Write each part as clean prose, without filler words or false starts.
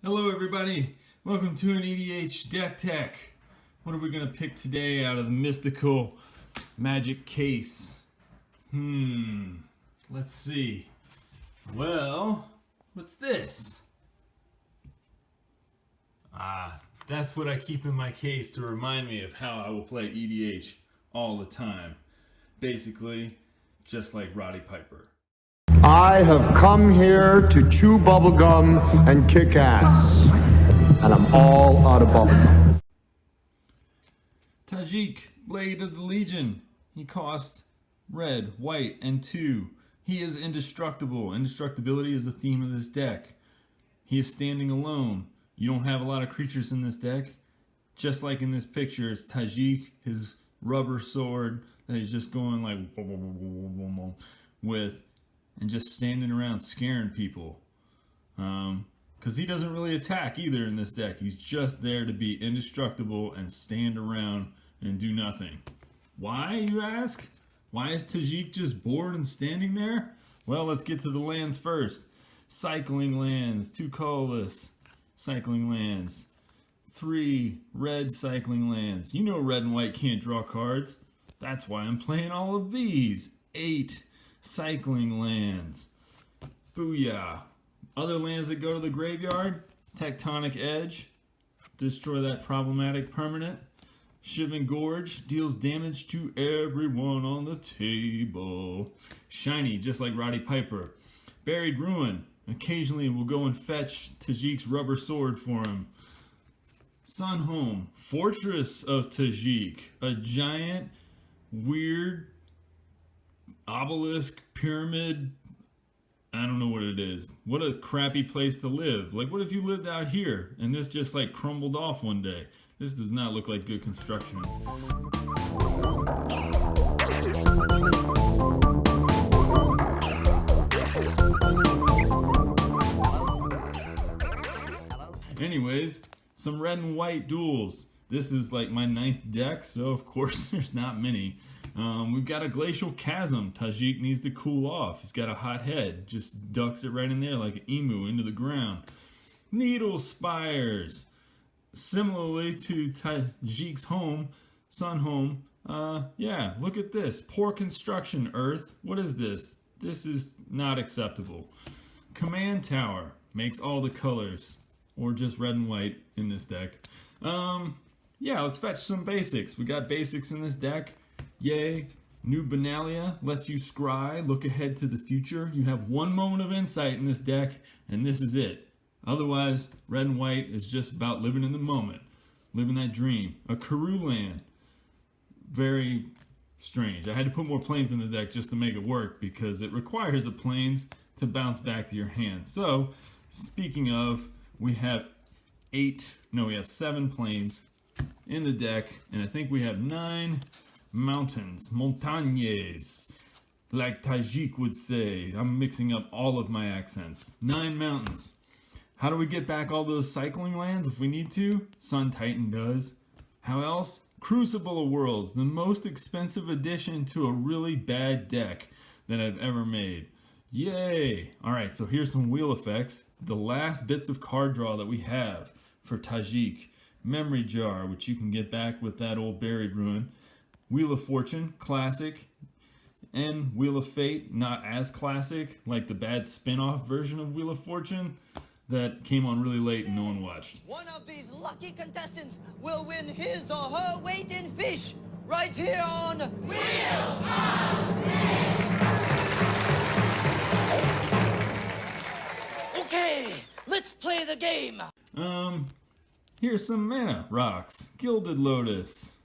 Hello everybody, welcome to an EDH deck tech. What are we going to pick today out of the mystical magic case? Let's see. Well, what's this? That's what I keep in my case to remind me of how I will play EDH all the time. Basically, just like Roddy Piper. I have come here to chew bubblegum and kick ass, and I'm all out of bubblegum. Tajic, Blade of the Legion. He costs red, white, and 2. He is indestructible. Indestructibility is the theme of this deck. He is standing alone. You don't have a lot of creatures in this deck. Just like in this picture, it's Tajic, his rubber sword that he's just going like with, and just standing around scaring people. Because he doesn't really attack either in this deck. He's just there to be indestructible and stand around and do nothing. Why, you ask? Why is Tajic just bored and standing there? Well, let's get to the lands first. Cycling lands, 2 colorless cycling lands, 3 red cycling lands. You know red and white can't draw cards. That's why I'm playing all of these. 8 cycling lands. Booyah. Other lands that go to the graveyard. Tectonic Edge. Destroy that problematic permanent. Shivan Gorge. Deals damage to everyone on the table. Shiny, just like Roddy Piper. Buried Ruin. Occasionally we'll go and fetch Tajic's rubber sword for him. Sunhome. Fortress of Tajic. A giant, weird obelisk, pyramid, I don't know what it is. What a crappy place to live. Like, what if you lived out here and this just like crumbled off one day? This does not look like good construction. Anyways, some red and white duels. This is like my 9th deck, so of course there's not many. We've got a Glacial Chasm. Tajic needs to cool off. He's got a hot head. Just ducks it right in there like an emu into the ground. Needle Spires. Similarly to Tajic's home, Sunhome. Yeah, look at this. Poor construction, Earth. What is this? This is not acceptable. Command Tower. Makes all the colors. Or just red and white in this deck. Yeah, let's fetch some basics. We got basics in this deck. Yay. New Benalia lets you scry, look ahead to the future. You have 1 moment of insight in this deck, and this is it. Otherwise, red and white is just about living in the moment. Living that dream. A Karoo land. Very strange. I had to put more planes in the deck just to make it work because it requires a planes to bounce back to your hand. So, speaking of, we have 7 planes in the deck, and I think we have 9 mountains, montagnes, like Tajic would say. I'm mixing up all of my accents. 9 mountains. How do we get back all those cycling lands if we need to? Sun Titan does. How else? Crucible of Worlds, the most expensive addition to a really bad deck that I've ever made. Yay! Alright, so here's some wheel effects. The last bits of card draw that we have for Tajic. Memory Jar, which you can get back with that old Buried Ruin. Wheel of Fortune, classic. And Wheel of Fate, not as classic, like the bad spin-off version of Wheel of Fortune that came on really late and no one watched. One of these lucky contestants will win his or her weight in fish right here on Wheel of Fish. Okay, let's play the game. Here's some mana rocks. Gilded Lotus,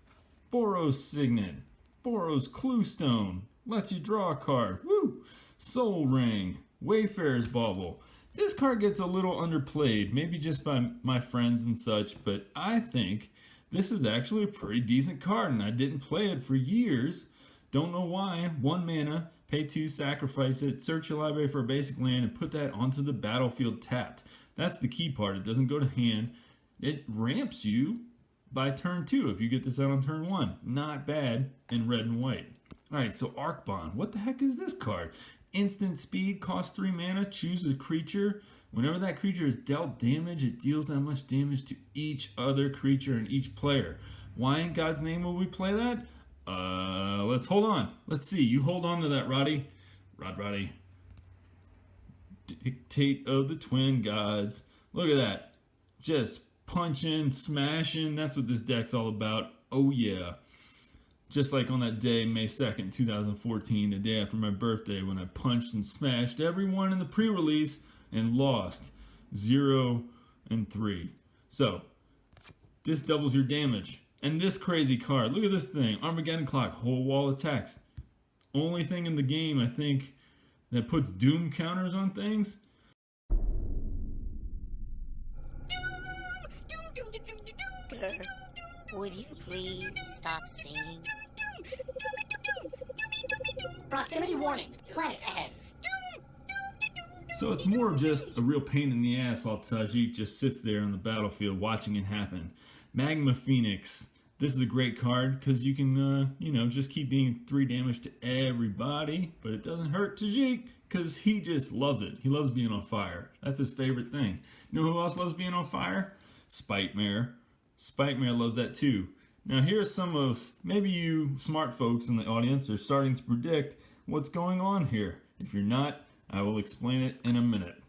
Boros Signet, Boros Cluestone, lets you draw a card. Woo! Soul Ring, Wayfarer's Bauble. This card gets a little underplayed, maybe just by my friends and such, but I think this is actually a pretty decent card, and I didn't play it for years. Don't know why. 1 mana, pay 2, sacrifice it, search your library for a basic land, and put that onto the battlefield tapped. That's the key part. It doesn't go to hand. It ramps you by turn 2 if you get this out on turn 1. Not bad in red and white. Alright, so Arc Bond. What the heck is this card? Instant speed, costs 3 mana, choose a creature, Whenever that creature is dealt damage, it deals that much damage to each other creature and each player. Why in God's name will we play that? Let's hold on. Let's see. You hold on to that, Roddy. Roddy. Dictate of the Twin Gods. Look at that. Just punching, smashing. That's what this deck's all about. Oh, yeah. Just like on that day, May 2nd, 2014, the day after my birthday, when I punched and smashed everyone in the pre-release and lost 0 and 3. So, this doubles your damage. And this crazy card, look at this thing. Armageddon Clock, whole wall of text. Only thing in the game, I think, that puts doom counters on things. Would you please stop singing? Proximity warning. Planet ahead. So it's more of just a real pain in the ass while Tajic just sits there on the battlefield watching it happen. Magma Phoenix. This is a great card because you can, just keep being 3 damage to everybody, but it doesn't hurt Tajic because he just loves it. He loves being on fire. That's his favorite thing. You know who else loves being on fire? Spitmare. Spitmare loves that too. Now here's some of, maybe you smart folks in the audience are starting to predict what's going on here. If you're not, I will explain it in a minute.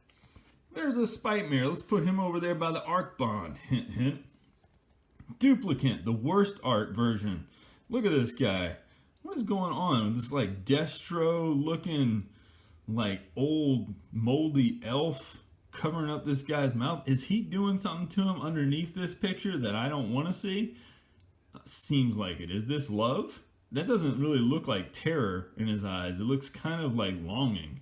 There's a Spitmare. Let's put him over there by the Arc Bond. Hint, hint. Duplicant, the worst art version. Look at this guy. What is going on with this like Destro looking like old moldy elf covering up this guy's mouth? Is he doing something to him underneath this picture that I don't want to see? Seems like it. Is this love? That doesn't really look like terror in his eyes. It looks kind of like longing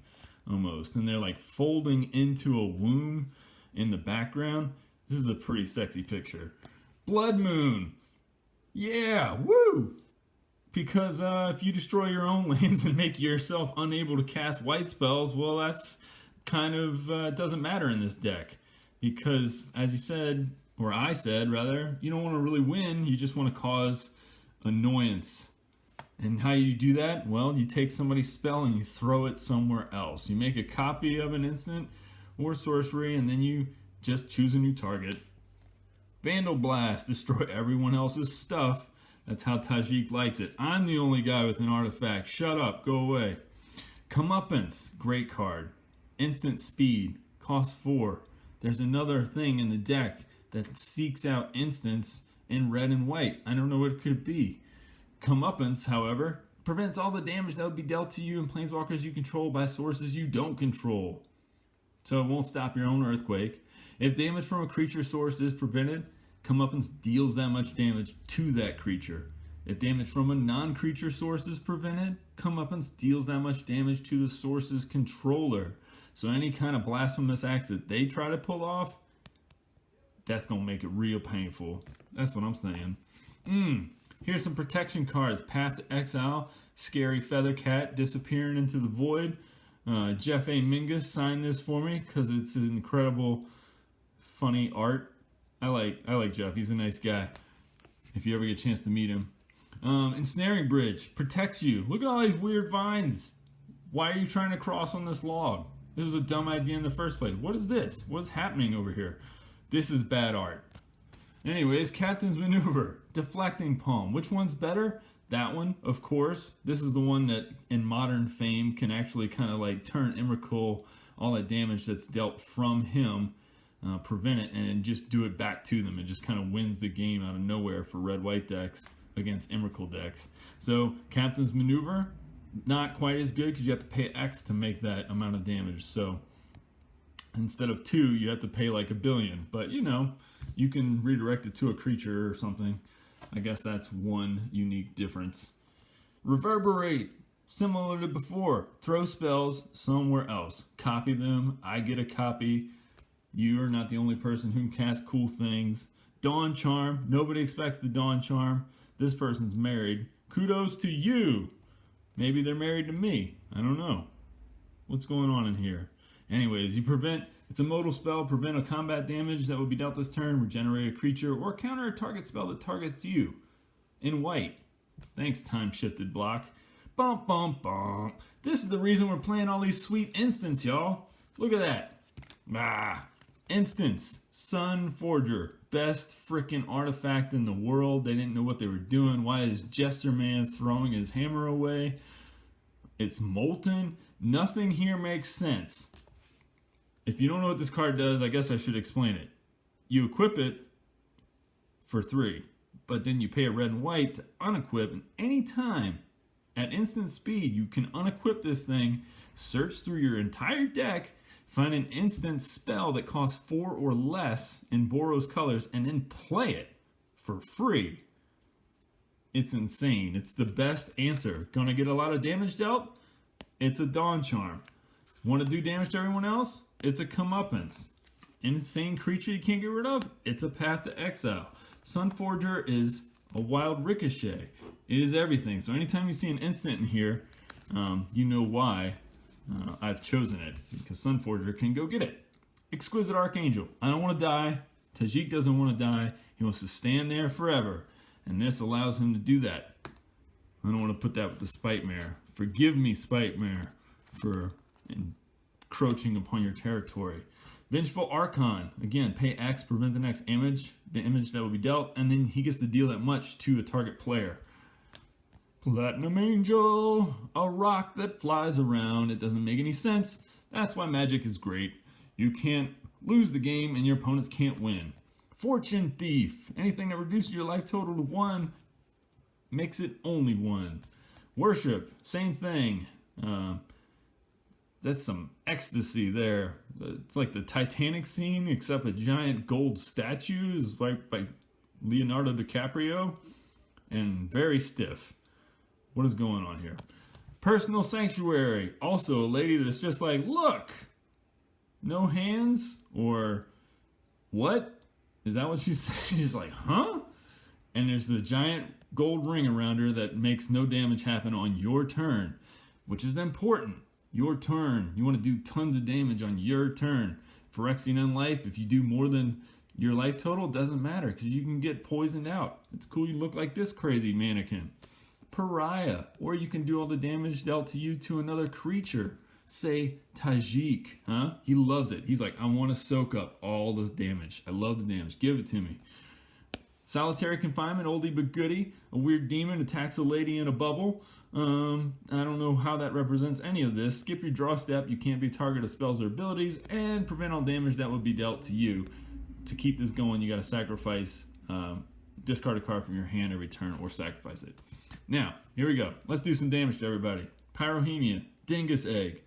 almost. And they're like folding into a womb in the background. This is a pretty sexy picture. Blood Moon. Yeah, woo! Because if you destroy your own lands and make yourself unable to cast white spells, well, that's kind of doesn't matter in this deck. Because, as you said, or I said, rather, you don't want to really win, you just want to cause annoyance. And how you do that? Well, you take somebody's spell and you throw it somewhere else. You make a copy of an instant or sorcery, and then you just choose a new target. Vandal Blast, destroy everyone else's stuff. That's how Tajic likes it. I'm the only guy with an artifact. Shut up, go away. Comeuppance, great card. Instant speed, cost 4. There's another thing in the deck that seeks out instants in red and white. I don't know what it could be. Comeuppance, however, prevents all the damage that would be dealt to you and planeswalkers you control by sources you don't control. So it won't stop your own earthquake. If damage from a creature source is prevented, Comeuppance deals that much damage to that creature. If damage from a non-creature source is prevented, Comeuppance deals that much damage to the source's controller. So any kind of blasphemous acts that they try to pull off, that's going to make it real painful. That's what I'm saying. Here's some protection cards. Path to Exile, Scary Feather Cat disappearing into the void. Jeff A. Mingus signed this for me because it's an incredible, funny art. I like Jeff. He's a nice guy. If you ever get a chance to meet him. Ensnaring Bridge protects you. Look at all these weird vines. Why are you trying to cross on this log? It was a dumb idea in the first place. What is this? What's happening over here? This is bad art. Anyways, Captain's Maneuver, Deflecting Palm. Which one's better? That one, of course. This is the one that in modern fame can actually kind of like turn Emrakul, all that damage that's dealt from him, prevent it and just do it back to them. It just kind of wins the game out of nowhere for red-white decks against Emrakul decks. So Captain's Maneuver, not quite as good because you have to pay X to make that amount of damage. So instead of 2, you have to pay like 1 billion. But you know, you can redirect it to a creature or something. I guess that's one unique difference. Reverberate, similar to before. Throw spells somewhere else. Copy them. I get a copy. You are not the only person who can cast cool things. Dawn Charm. Nobody expects the Dawn Charm. This person's married. Kudos to you. Maybe they're married to me. I don't know. What's going on in here? Anyways, you prevent, it's a modal spell, prevent a combat damage that would be dealt this turn, regenerate a creature, or counter a target spell that targets you. In white. Thanks, Time Shifted Block. Bump, bump, bump. This is the reason we're playing all these sweet instants, y'all. Look at that. Instance, Sunforger, best freaking artifact in the world. They didn't know what they were doing. Why is Jester Man throwing his hammer away? It's molten. Nothing here makes sense. If you don't know what this card does, I guess I should explain it. You equip it for 3, but then you pay a red and white to unequip, and anytime at instant speed you can unequip this thing, search through your entire deck, find an instant spell that costs 4 or less in Boros colors, and then play it for free. It's insane. It's the best answer. Gonna get a lot of damage dealt? It's a Dawn Charm. Want to do damage to everyone else? It's a Comeuppance. Insane creature you can't get rid of? It's a Path to Exile. Sunforger is a wild ricochet. It is everything. So anytime you see an instant in here, you know why I've chosen it. Because Sunforger can go get it. Exquisite Archangel. I don't want to die. Tajic doesn't want to die. He wants to stand there forever. And this allows him to do that. I don't want to put that with the Spite Mare. Forgive me, Spite Mare, for encroaching upon your territory. Vengeful Archon. Again, pay X, prevent the next image, the image that will be dealt, and then he gets to deal that much to a target player. Platinum Angel. A rock that flies around. It doesn't make any sense. That's why Magic is great. You can't lose the game and your opponents can't win. Fortune Thief. Anything that reduces your life total to 1 makes it only 1. Worship. Same thing. That's some ecstasy there. It's like the Titanic scene, except a giant gold statue is like by Leonardo DiCaprio, and very stiff. What is going on here? Personal Sanctuary. Also a lady that's just like, look, no hands, or what? Is that what she said? She's like, huh? And there's the giant gold ring around her that makes no damage happen on your turn, which is important. Your turn. You want to do tons of damage on your turn. Phyrexian Unlife, if you do more than your life total, it doesn't matter because you can get poisoned out. It's cool you look like this crazy mannequin. Pariah, or you can do all the damage dealt to you to another creature. Say Tajic, huh? He loves it. He's like, I want to soak up all the damage. I love the damage. Give it to me. Solitary Confinement, oldie but goodie. A weird demon attacks a lady in a bubble. I don't know how that represents any of this. Skip your draw step. You can't be target of spells or abilities, and prevent all damage that would be dealt to you. To keep this going, you got to sacrifice, discard a card from your hand every turn, or sacrifice it. Now, here we go. Let's do some damage to everybody. Pyrohemia, Dingus Egg.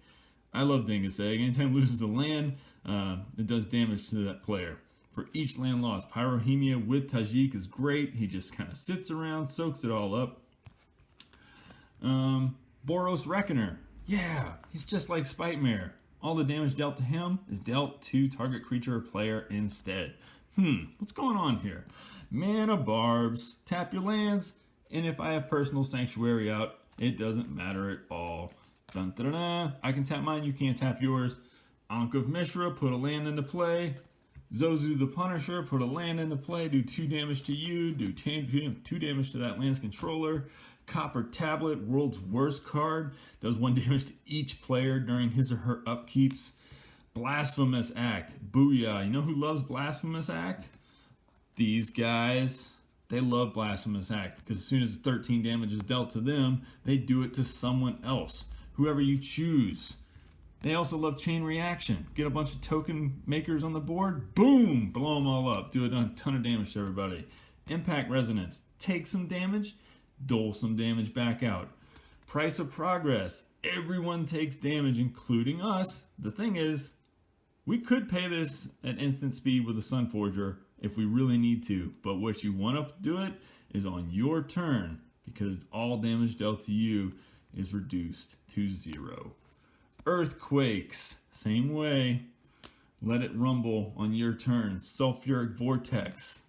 I love Dingus Egg. Anytime it loses a land, it does damage to that player. For each land lost, Pyrohemia with Tajic is great. He just kind of sits around, soaks it all up. Boros Reckoner. Yeah, he's just like Spite Mare. All the damage dealt to him is dealt to target creature or player instead. What's going on here? Mana Barbs. Tap your lands, and if I have Personal Sanctuary out, it doesn't matter at all. Dun, dun, dun, dun. I can tap mine, you can't tap yours. Ankh of Mishra, put a land into play. Zozu the Punisher, put a land into play, do 2 damage to you, do 2 damage to that land's controller. Copper Tablet, world's worst card, does 1 damage to each player during his or her upkeeps. Blasphemous Act, booyah. You know who loves Blasphemous Act? These guys. They love Blasphemous Act because as soon as 13 damage is dealt to them, they do it to someone else, whoever you choose. They also love Chain Reaction. Get a bunch of token makers on the board, boom, blow them all up. Do a ton of damage to everybody. Impact Resonance, take some damage, dole some damage back out. Price of Progress, everyone takes damage, including us. The thing is, we could pay this at instant speed with a Sunforger if we really need to, but what you want to do it is on your turn, because all damage dealt to you is reduced to 0. Earthquakes, same way. Let it rumble on your turn. Sulfuric Vortex.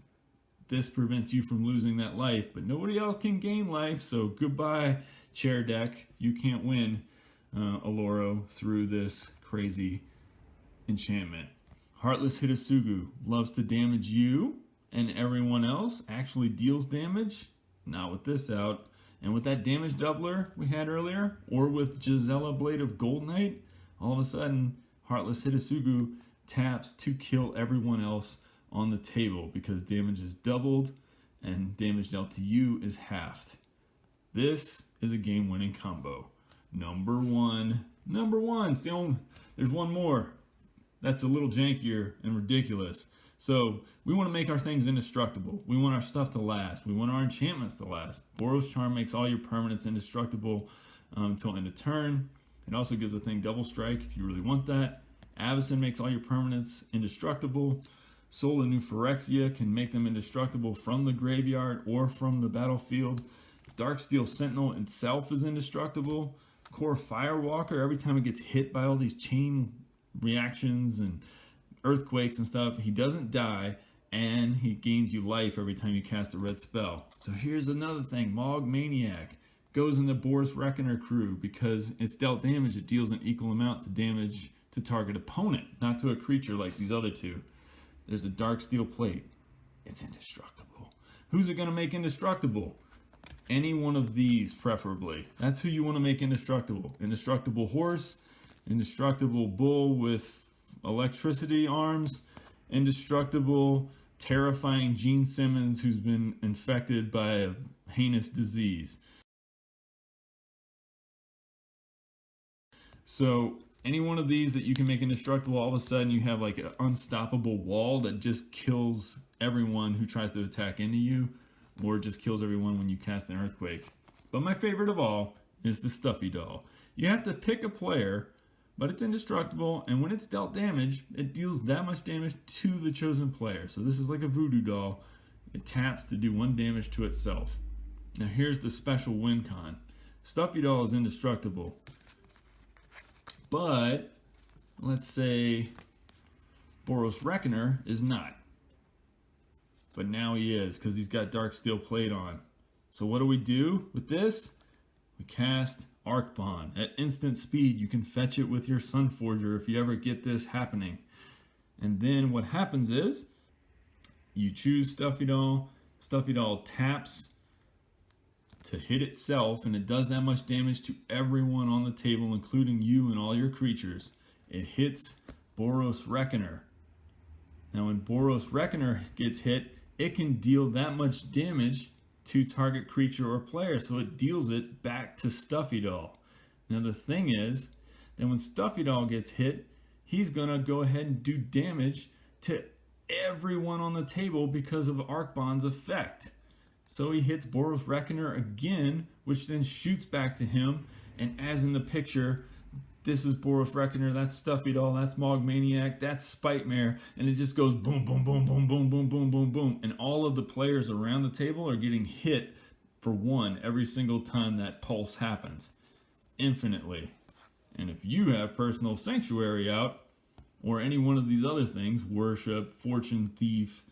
This prevents you from losing that life, but nobody else can gain life, so goodbye, chair deck. You can't win Aloro through this crazy enchantment. Heartless Hitasugu loves to damage you and everyone else. Actually deals damage. Not with this out. And with that damage doubler we had earlier, or with Gisela Blade of Gold Knight, all of a sudden, Heartless Hitasugu taps to kill everyone else on the table because damage is doubled and damage dealt to you is halved. This is a game-winning combo. Number one. There's one more. That's a little jankier and ridiculous. So we want to make our things indestructible. We want our stuff to last. We want our enchantments to last. Boros Charm makes all your permanents indestructible until end of turn. It also gives the thing double strike if you really want that. Avacyn makes all your permanents indestructible. Soul of New Phyrexia can make them indestructible from the graveyard or from the battlefield. Darksteel Sentinel itself is indestructible. Core Firewalker, every time it gets hit by all these chain reactions and earthquakes and stuff, he doesn't die, and he gains you life every time you cast a red spell. So here's another thing. Mog Maniac goes in the Boros Reckoner crew because it's dealt damage. It deals an equal amount to damage to target opponent, not to a creature like these other two. There's a Darksteel Plate. It's indestructible. Who's it going to make indestructible? Any one of these, preferably. That's who you want to make indestructible. Indestructible Horse, Indestructible Bull with electricity arms, Indestructible Terrifying Gene Simmons who's been infected by a heinous disease. So any one of these that you can make indestructible, all of a sudden you have like an unstoppable wall that just kills everyone who tries to attack into you, or just kills everyone when you cast an earthquake. But my favorite of all is the Stuffy Doll. You have to pick a player, but it's indestructible, and when it's dealt damage, it deals that much damage to the chosen player. So this is like a voodoo doll. It taps to do 1 damage to itself. Now here's the special win con. Stuffy Doll is indestructible, but let's say Boros Reckoner is not. But now he is, because he's got Darksteel Plate on. So what do we do with this? We cast Arc Bond. At instant speed, you can fetch it with your Sunforger if you ever get this happening. And then what happens is, you choose Stuffy Doll. Stuffy Doll taps to hit itself, and it does that much damage to everyone on the table, including you and all your creatures. It hits Boros Reckoner. Now when Boros Reckoner gets hit, it can deal that much damage to target creature or player, so it deals it back to Stuffy Doll. Now the thing is that when Stuffy Doll gets hit, he's gonna go ahead and do damage to everyone on the table because of Arc Bond's effect. So he hits Boros Reckoner again, which then shoots back to him, and as in the picture, this is Boros Reckoner, that's Stuffy Doll, that's Mog Maniac, that's Spitmare, and it just goes boom, boom, boom, boom, boom, boom, boom, boom, boom. And all of the players around the table are getting hit for 1 every single time that pulse happens. Infinitely. And if you have Personal Sanctuary out, or any one of these other things, Worship, Fortune Thief,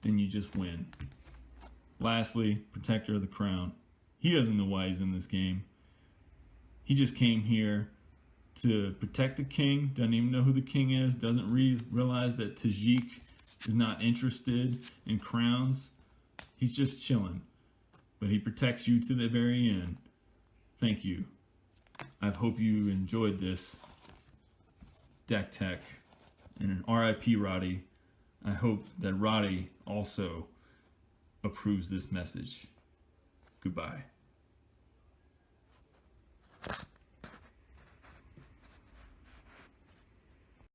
then you just win. Lastly, Protector of the Crown. He doesn't know why he's in this game. He just came here to protect the king, doesn't even know who the king is, doesn't realize that Tajic is not interested in crowns. He's just chilling, but he protects you to the very end. Thank you. I hope you enjoyed this deck tech, and an RIP Roddy. I hope that Roddy also approves this message. Goodbye.